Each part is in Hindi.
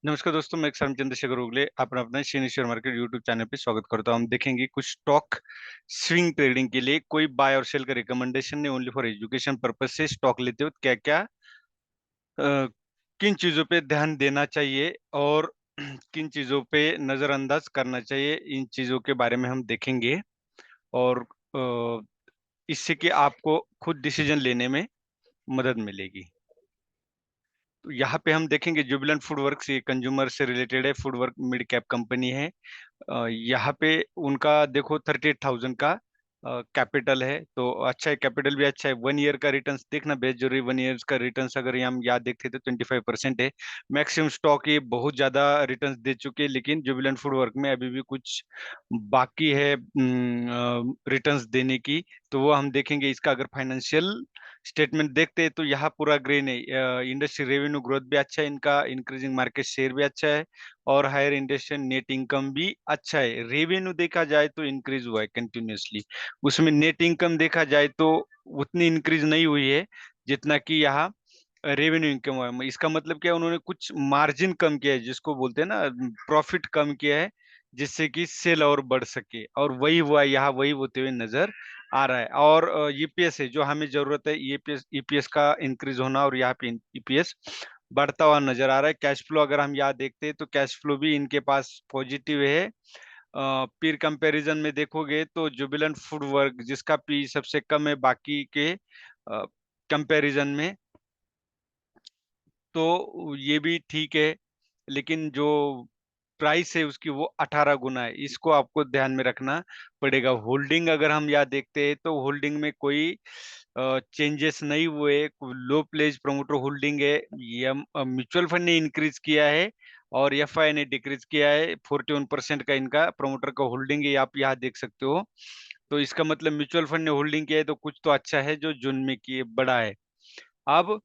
नमस्कार दोस्तों, मैं एक्सम चंद्रशेखर उगले अपना अपना share share market YouTube channel पे स्वागत करता हूं। हम देखेंगे कुछ स्टॉक स्विंग ट्रेडिंग के लिए कोई बाय और सेल का रिकमेंडेशन नहीं, ओनली फॉर एजुकेशन पर्पज से स्टॉक लेते वक्त क्या क्या किन चीजों पे ध्यान देना चाहिए और किन चीजों पे नजरअंदाज करना चाहिए, इन चीजों के बारे में हम देखेंगे। और इससे कि आपको खुद डिसीजन लेने में मदद मिलेगी। तो यहाँ पे हम देखेंगे जुबिलेंट फूडवर्क्स, ये कंज्यूमर से रिलेटेड है। फूडवर्क मिड कैप कंपनी है। यहाँ पे उनका देखो 38,000 का कैपिटल है, तो अच्छा है, कैपिटल भी अच्छा है। 1 ईयर का रिटर्न्स देखना बेहद जरूरी। 1 ईयर का रिटर्न्स अगर हम याद देखते तो 25% है। मैक्सिमम स्टॉक ये बहुत ज्यादा रिटर्न्स दे चुके हैं, लेकिन जुबिलेंट फूडवर्क में अभी भी कुछ बाकी है रिटर्न्स देने की। तो वो हम देखेंगे। इसका अगर फाइनेंशियल स्टेटमेंट देखते हैं तो यहाँ पूरा ग्रीन है। इंडस्ट्री रेवेन्यू ग्रोथ भी अच्छा है इनका, इंक्रीजिंग मार्केट शेयर भी अच्छा है, और हायर इंडस्ट्रियल नेट इनकम भी अच्छा है। रेवेन्यू देखा जाए तो इंक्रीज हुआ है कंटिन्यूअसली, उसमें नेट इनकम देखा जाए तो उतनी इंक्रीज नहीं हुई है जितना कि यहाँ रेवेन्यू इनकम हुआ है। इसका मतलब क्या है, उन्होंने कुछ मार्जिन कम किया है, जिसको बोलते हैं ना, प्रॉफिट कम किया है, जिससे कि सेल और बढ़ सके, और वही हुआ है यहाँ, वही होते हुए नजर आ रहा है। और ईपीएस है जो हमें जरूरत है, ईपीएस ईपीएस का इंक्रीज होना, और यहाँ पे ईपीएस बढ़ता हुआ नजर आ रहा है। कैश फ्लो अगर हम यहाँ देखते हैं तो कैश फ्लो भी इनके पास पॉजिटिव है। पीर कंपैरिजन में देखोगे तो जुबिलेंट फूड वर्क, जिसका पी सबसे कम है बाकी के कंपैरिजन में, तो ये भी ठीक है। लेकिन जो प्राइस है उसकी वो 18 गुना है, इसको आपको ध्यान में रखना पड़ेगा। होल्डिंग अगर हम यहाँ देखते हैं तो होल्डिंग में कोई चेंजेस नहीं हुए। लो प्लेज प्रमोटर होल्डिंग है। ये म्यूचुअल फंड ने इंक्रीज किया है और एफआई ने डिक्रीज किया है। 41% का इनका प्रमोटर का होल्डिंग है, आप यहाँ देख सकते हो। तो इसका मतलब म्यूचुअल फंड ने होल्डिंग किया है तो कुछ तो अच्छा है जो जून में किए बड़ा है। अब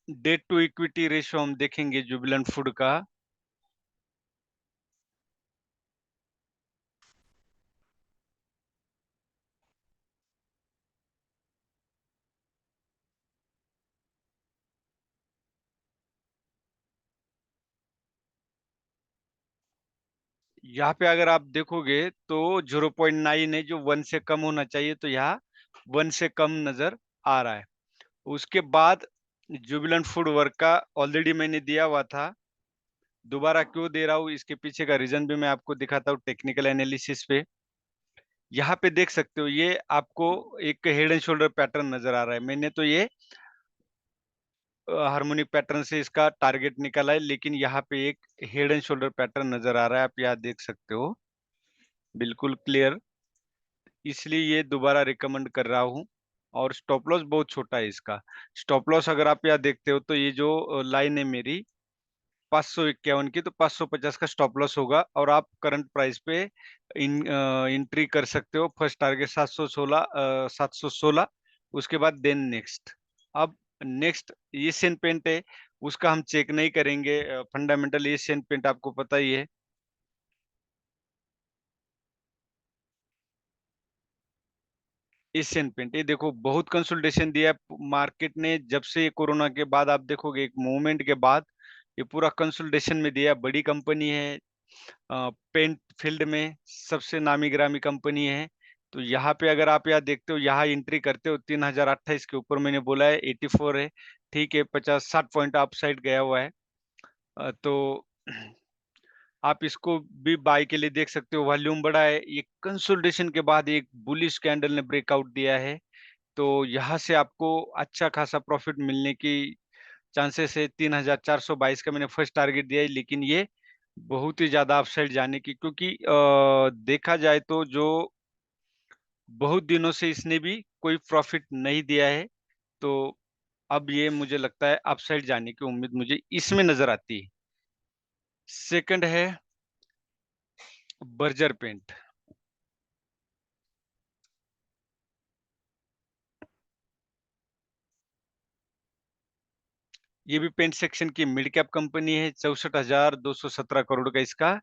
डेट टू इक्विटी रेशियो हम देखेंगे जुबिलेंट फूड का। यहाँ पे अगर आप देखोगे तो 0.9 है, जो 1 से कम होना चाहिए, तो यहाँ 1 से कम नजर आ रहा है। उसके बाद जुबिलेंट फूड वर्क का ऑलरेडी मैंने दिया हुआ था, दोबारा क्यों दे रहा हूँ इसके पीछे का रीजन भी मैं आपको दिखाता हूँ टेक्निकल एनालिसिस पे। यहाँ पे देख सकते हो, ये आपको एक हेड एंड शोल्डर पैटर्न नजर आ रहा है। मैंने तो ये हार्मोनिक पैटर्न से इसका टारगेट निकाला है, लेकिन यहाँ पे एक हेड एंड शोल्डर पैटर्न नजर आ रहा है, आप यहाँ देख सकते हो, बिल्कुल क्लियर। इसलिए ये दोबारा रिकमेंड कर रहा हूँ। और स्टॉप लॉस बहुत छोटा है इसका। स्टॉप लॉस अगर आप यहाँ देखते हो तो ये जो लाइन है मेरी 551 की, तो 550 का स्टॉप लॉस होगा, और आप करंट प्राइस पे एंट्री कर सकते हो। फर्स्ट टारगेट 716, 716, उसके बाद देन नेक्स्ट। अब नेक्स्ट एशियन पेंट है, उसका हम चेक नहीं करेंगे। फंडामेंटल एशियन पेंट आपको पता ही है। एशियन पेंट, ये देखो बहुत कंसोलिडेशन दिया है मार्केट ने जब से कोरोना के बाद। आप देखोगे एक मूवमेंट के बाद ये पूरा कंसोलिडेशन में दिया। बड़ी कंपनी है, पेंट फील्ड में सबसे नामी गिरामी कंपनी है। तो यहाँ पे अगर आप यहाँ देखते हो, यहाँ एंट्री करते हो 3028 के ऊपर, मैंने बोला है 84 है, ठीक है, 50-60 पॉइंट अप साइड गया हुआ है। तो आप इसको भी बाय के लिए देख सकते हो। वॉल्यूम बड़ा है, ये कंसोलिडेशन के बाद एक बुलिश कैंडल ने ब्रेकआउट दिया है, तो यहाँ से आपको अच्छा खासा प्रॉफिट मिलने की चांसेस है। 3422 का मैंने फर्स्ट टारगेट दिया है, लेकिन ये बहुत ही ज्यादा अपसाइड जाने की, क्योंकि देखा जाए तो जो बहुत दिनों से इसने भी कोई प्रॉफिट नहीं दिया है, तो अब ये मुझे लगता है अपसाइड जाने की उम्मीद मुझे इसमें नजर आती है। सेकंड है बर्जर पेंट। ये भी पेंट सेक्शन की मिड कैप कंपनी है। 64,217 करोड़ का इसका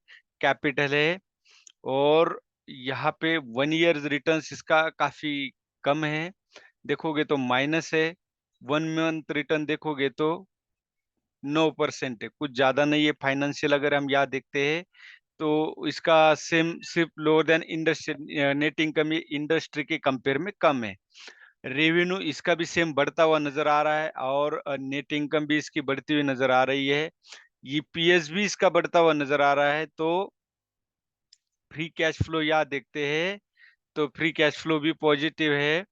कैपिटल है। और यहाँ पे 1 ईयर रिटर्न्स इसका काफी कम है, देखोगे तो माइनस है। 1 मंथ रिटर्न देखोगे तो 9% है, कुछ ज्यादा नहीं है। फाइनेंशियल अगर हम यहाँ देखते हैं तो इसका सेम सिर्फ lower than industry, net income ये इंडस्ट्री के कंपेयर में कम है। रेवेन्यू इसका भी सेम बढ़ता हुआ नजर आ रहा है, और नेट इनकम भी इसकी बढ़ती हुई नजर आ रही है। ईपीएस भी इसका बढ़ता हुआ नजर आ रहा है। तो फ्री कैश फ्लो यहाँ देखते हैं तो फ्री कैश फ्लो भी पॉजिटिव है।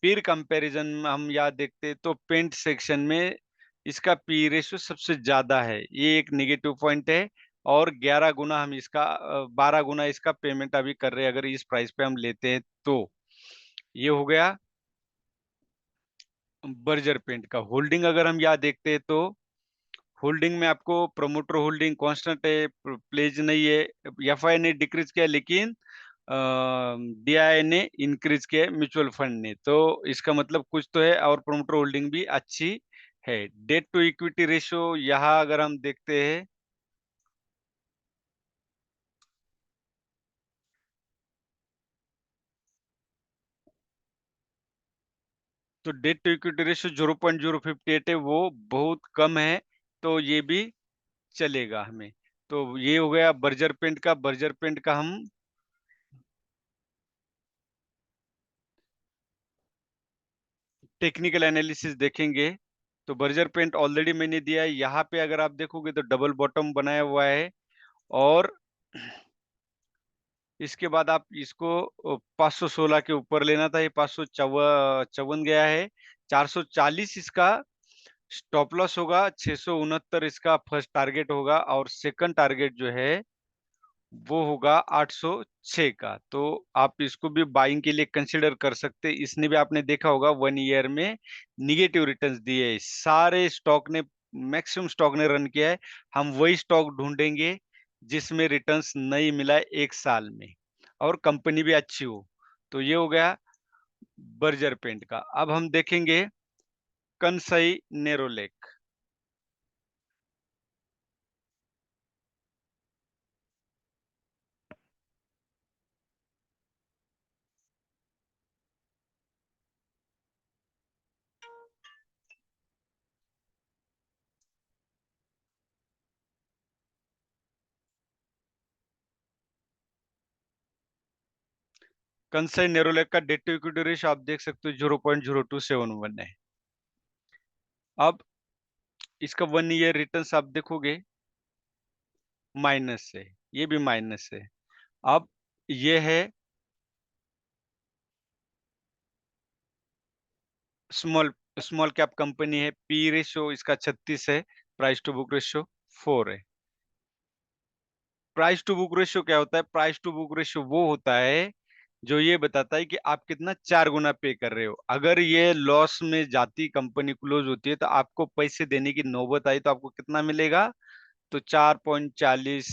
फिर कंपैरिजन में हम यहाँ देखते हैं तो पेंट सेक्शन में इसका पी रेशियो सबसे ज्यादा है, ये एक नेगेटिव पॉइंट है। और 11 गुना हम इसका 12 गुना इसका पेमेंट अभी कर रहे हैं अगर इस प्राइस पे हम लेते हैं तो। ये हो गया बर्जर पेंट का। होल्डिंग अगर हम यहाँ देखते हैं तो होल्डिंग में आपको प्रमोटर होल्डिंग कांस्टेंट है, प्लेज नहीं है। एफआई ने डिक्रीज किया, लेकिन डीआई ने इंक्रीज किया, म्यूचुअल फंड ने। तो इसका मतलब कुछ तो है, और प्रमोटर होल्डिंग भी अच्छी है। डेट टू इक्विटी रेशियो यहाँ अगर हम देखते हैं तो डेट टू इक्विटी रेशियो 0.058 है, वो बहुत कम है। तो ये भी चलेगा हमें। तो ये हो गया बर्जर पेंट का। बर्जर पेंट का हम टेक्निकल एनालिसिस देखेंगे। तो बर्जर पेंट ऑलरेडी मैंने दिया है। यहाँ पे अगर आप देखोगे तो डबल बॉटम बनाया हुआ है, और इसके बाद आप इसको 516 के ऊपर लेना था, ये 554 गया है। 440 इसका स्टॉप लॉस होगा, 669 इसका फर्स्ट टारगेट होगा, और सेकंड टारगेट जो है वो होगा 806 का। तो आप इसको भी बाइंग के लिए कंसिडर कर सकते हैं। इसने भी आपने देखा होगा 1 ईयर में निगेटिव रिटर्न्स दिए हैं। सारे स्टॉक ने, मैक्सिमम स्टॉक ने रन किया है। हम वही स्टॉक ढूंढेंगे जिसमें रिटर्न्स नहीं मिला है 1 साल में, और कंपनी भी अच्छी हो। तो ये हो गया बर्जर पेंट का। अब हम देखेंगे कंसाई नेरोलेक। कंसाई नेरोलेक का डेट टू इक्विटी रेशियो आप देख सकते हो 0.0271 है। अब इसका 1 ईयर रिटर्न्स आप देखोगे माइनस है, ये भी माइनस है। अब ये है स्मॉल स्मॉल कैप कंपनी है। पी रेशियो इसका 36 है। प्राइस टू बुक रेशियो 4 है। प्राइस टू बुक रेशियो क्या होता है? प्राइस टू बुक रेशियो वो होता है जो ये बताता है कि आप कितना 4 गुना पे कर रहे हो। अगर ये लॉस में जाती कंपनी क्लोज होती है तो आपको पैसे देने की नौबत आई तो आपको कितना मिलेगा? तो 4.40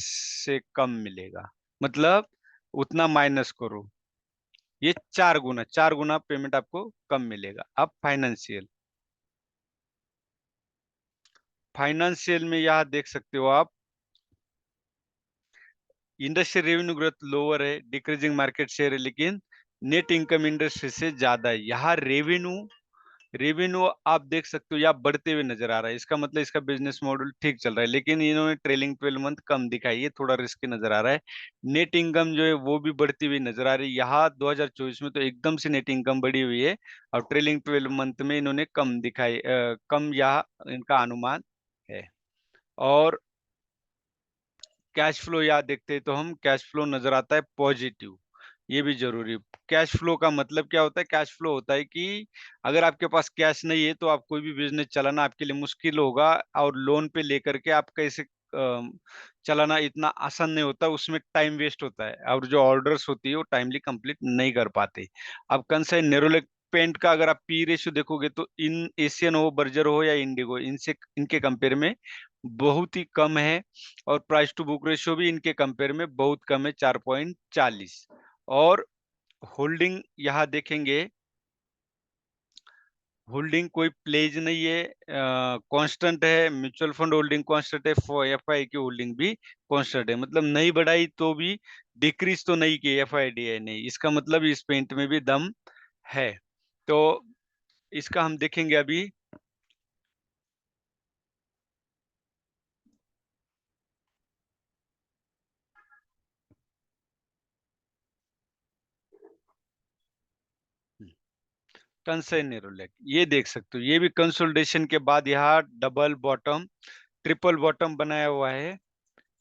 से कम मिलेगा। मतलब उतना माइनस करो, ये 4 गुना, 4 गुना पेमेंट आपको कम मिलेगा। अब फाइनेंशियल, फाइनेंशियल में यहाँ देख सकते हो आप इंडस्ट्री रेवेन्यू ग्रोथ लोअर है, डिक्रीजिंग मार्केट शेयर है, लेकिन नेट इनकम इंडस्ट्री से ज्यादा है। यहाँ रेवेन्यू रेवेन्यू आप देख सकते हो या बढ़ते हुए नजर आ रहा है। इसका मतलब इसका बिजनेस मॉडल ठीक चल रहा है, लेकिन इन्होंने ट्रेलिंग 12 मंथ कम दिखाई है, थोड़ा रिस्की नजर आ रहा है। नेट इनकम जो है वो भी बढ़ती हुई नजर आ रही है। यहाँ 2024 में तो एकदम से नेट इनकम बढ़ी हुई है, और ट्रेलिंग 12 मंथ में इन्होंने कम दिखाई, कम यह इनका अनुमान है। और कैश फ्लो याद देखते हैं तो हम कैश फ्लो नजर आता है पॉजिटिव, ये भी जरूरी। कैश फ्लो का मतलब क्या होता है? कैश फ्लो होता है कि अगर आपके पास कैश नहीं है तो आप कोई भी बिजनेस चलाना आपके लिए मुश्किल होगा, और लोन पे लेकर के आप कैसे चलाना इतना आसान नहीं होता, उसमें टाइम वेस्ट होता है, और जो ऑर्डर्स होती है वो टाइमली कंप्लीट नहीं कर पाते। अब कंसर्न नेरोलेक पेंट का अगर आप पी रेशियो देखोगे तो इन एशियन हो, बर्जर हो या इंडिगो, इनसे इनके कंपेयर में बहुत ही कम है। और प्राइस टू बुक रेशियो भी इनके कंपेयर में बहुत कम है, 4.40। और होल्डिंग यहाँ देखेंगे, होल्डिंग कोई प्लेज नहीं है, कांस्टेंट है। म्यूचुअल फंड होल्डिंग कांस्टेंट है, एफआई की होल्डिंग भी कांस्टेंट है। मतलब नहीं बढ़ाई तो भी डिक्रीज तो नहीं की एफआईडीआई ने, इसका मतलब इस पेंट में भी दम है। तो इसका हम देखेंगे अभी कंसर्न एरो लेग ये देख सकते हो, ये भी कंसोलिडेशन के बाद यहाँ डबल बॉटम ट्रिपल बॉटम बनाया हुआ है।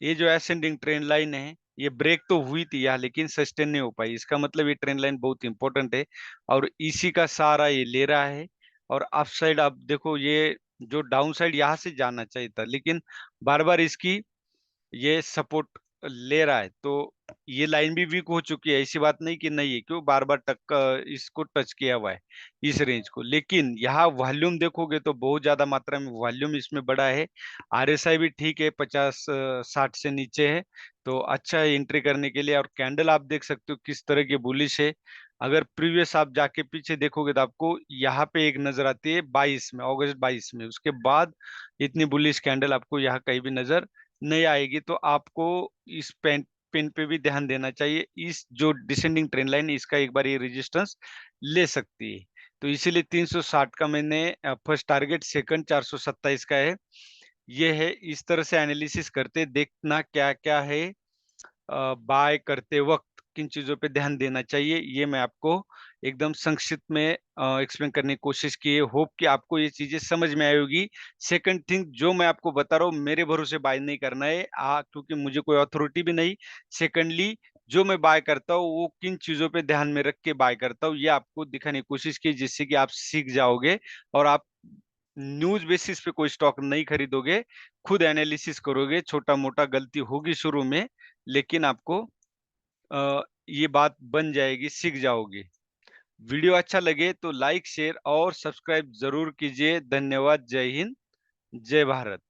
ये जो असेंडिंग ट्रेंड लाइन है ये ब्रेक तो हुई थी यहाँ, लेकिन सस्टेन नहीं हो पाई। इसका मतलब ये ट्रेंड लाइन बहुत इंपॉर्टेंट है और इसी का सहारा ये ले रहा है। और अप साइड आप देखो, ये जो डाउन साइड यहाँ से जाना चाहिए था, लेकिन बार बार इसकी ये सपोर्ट ले रहा है, तो ये लाइन भी वीक हो चुकी है। ऐसी बात नहीं कि नहीं है, क्यों बार बार इसको टच किया हुआ है इस रेंज को। लेकिन यहाँ वॉल्यूम देखोगे तो बहुत ज्यादा मात्रा में वॉल्यूम इसमें बड़ा है। आरएसआई भी ठीक है, 50-60 से नीचे है, तो अच्छा है एंट्री करने के लिए। और कैंडल आप देख सकते हो किस तरह की बुलिश है। अगर प्रीवियस आप जाके पीछे देखोगे तो आपको यहाँ पे एक नजर आती है 22 में, अगस्त 22 में। उसके बाद इतनी बुलिश कैंडल आपको यहाँ कहीं भी नजर नहीं आएगी। तो आपको इस पेन पे भी ध्यान देना चाहिए। इस जो डिसेंडिंग ट्रेंड लाइन इसका एक बार ये रेजिस्टेंस ले सकती है। तो इसीलिए 360 का मैंने फर्स्ट टारगेट, सेकंड 427 का है। ये है, इस तरह से एनालिसिस करते देखना क्या क्या है बाय करते वक्त किन चीजों पे ध्यान देना चाहिए, ये मैं आपको एकदम संक्षिप्त में एक्सप्लेन करने की कोशिश की है। होप कि आपको ये चीजें समझ में आएगी। सेकंड थिंग जो मैं आपको बता रहा हूँ, मेरे भरोसे बाय नहीं करना है क्योंकि मुझे कोई अथॉरिटी भी नहीं। सेकंडली जो मैं बाय करता हूँ वो किन चीजों पे ध्यान में रख के बाय करता हूँ, ये आपको दिखाने की कोशिश की, जिससे कि आप सीख जाओगे और आप न्यूज बेसिस पे कोई स्टॉक नहीं खरीदोगे, खुद एनालिसिस करोगे। छोटा मोटा गलती होगी शुरू में, लेकिन आपको ये बात बन जाएगी, सीख जाओगे। वीडियो अच्छा लगे तो लाइक शेयर और सब्सक्राइब जरूर कीजिए। धन्यवाद। जय हिंद, जय भारत।